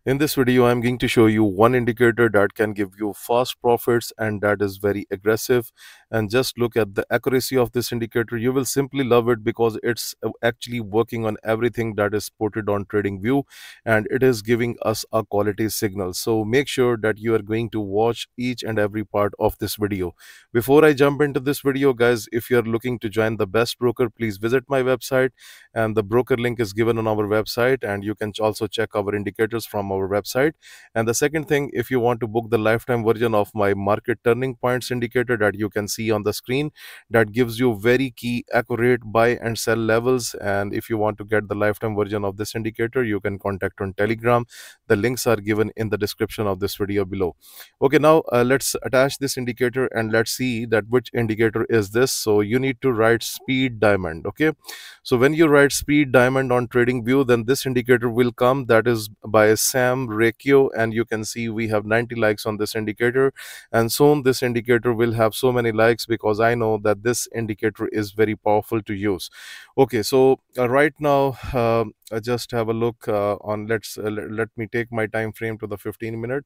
In this video, I'm going to show you one indicator that can give you fast profits and that is very aggressive. And just look at the accuracy of this indicator. You will simply love it because it's actually working on everything that is ported on TradingView, and it is giving us a quality signal. So make sure that you are going to watch each and every part of this video. Before I jump into this video, guys, if you're looking to join the best broker, please visit my website, and the broker link is given on our website, and you can also check our indicators from our website. And the second thing, if you want to book the lifetime version of my market turning points indicator that you can see on the screen, that gives you very key accurate buy and sell levels, and if you want to get the lifetime version of this indicator, you can contact on Telegram. The links are given in the description of this video below. Okay, now let's attach this indicator and let's see that which indicator is this. So you need to write speed diamond. Okay, so when you write speed diamond on TradingView, then this indicator will come. That is by Sam Rekio, and you can see we have 90 likes on this indicator, and soon this indicator will have so many likes because I know that this indicator is very powerful to use. Okay, so right now just have a look on let me take my time frame to the 15-minute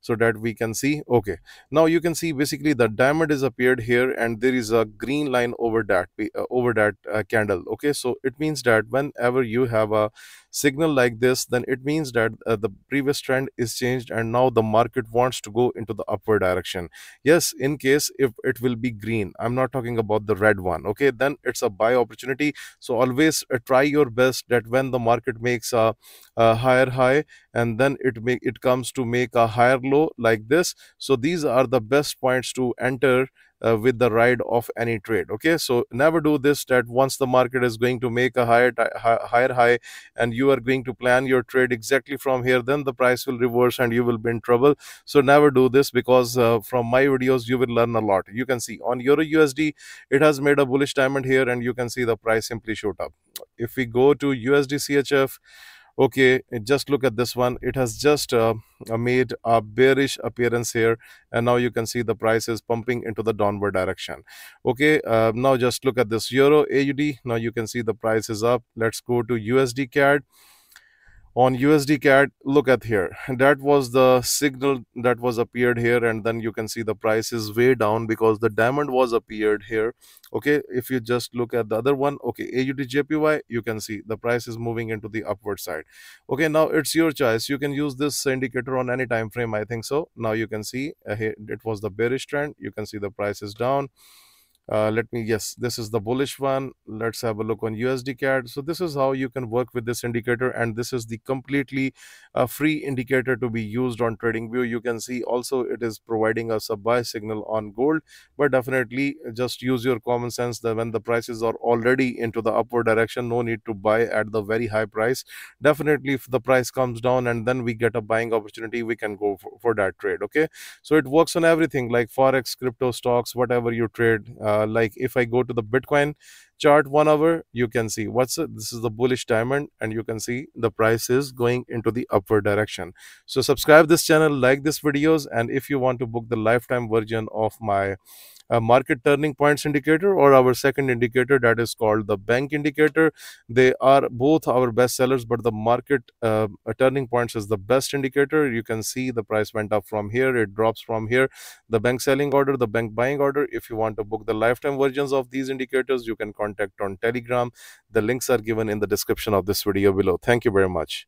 so that we can see. Okay, now you can see basically the diamond is appeared here and there is a green line over that candle. Okay, so it means that whenever you have a signal like this, then it means that the previous trend is changed and now the market wants to go into the upward direction. Yes, in case if it will be green, I'm not talking about the red one, okay, then it's a buy opportunity. So always try your best that when the market makes a higher high and then it comes to make a higher low like this, so these are the best points to enter with the ride of any trade. Okay, so never do this that once the market is going to make a higher high and you are going to plan your trade exactly from here, then the price will reverse and you will be in trouble. So never do this because from my videos you will learn a lot. You can see on Euro USD it has made a bullish diamond here and you can see the price simply shot up. If we go to USD CHF, okay, just look at this one. It has just made a bearish appearance here, and now you can see the price is pumping into the downward direction. Okay, now just look at this Euro AUD. Now you can see the price is up. Let's go to USD CAD. On USD CAD, look at here, that was the signal that was appeared here, and then you can see the price is way down because the diamond was appeared here. Okay, if you just look at the other one, okay, AUD JPY, you can see the price is moving into the upward side. Okay, now it's your choice. You can use this indicator on any time frame, I think so. Now you can see here it was the bearish trend. You can see the price is down. Yes, this is the bullish one. Let's have a look on USD CAD. So this is how you can work with this indicator, and this is the completely free indicator to be used on TradingView. You can see also it is providing us a buy signal on gold, but definitely just use your common sense that when the prices are already into the upward direction, no need to buy at the very high price. Definitely if the price comes down and then we get a buying opportunity, we can go for that trade. Okay, so it works on everything like forex, crypto, stocks, whatever you trade. Like if I go to the Bitcoin chart 1 hour, you can see this is the bullish diamond, and you can see the price is going into the upward direction. So subscribe this channel, like this videos, and if you want to book the lifetime version of my market turning points indicator or our second indicator that is called the bank indicator, they are both our best sellers, but the market turning points is the best indicator. You can see the price went up from here, it drops from here, the bank selling order, the bank buying order. If you want to book the lifetime versions of these indicators, you can contact on Telegram. The links are given in the description of this video below. Thank you very much.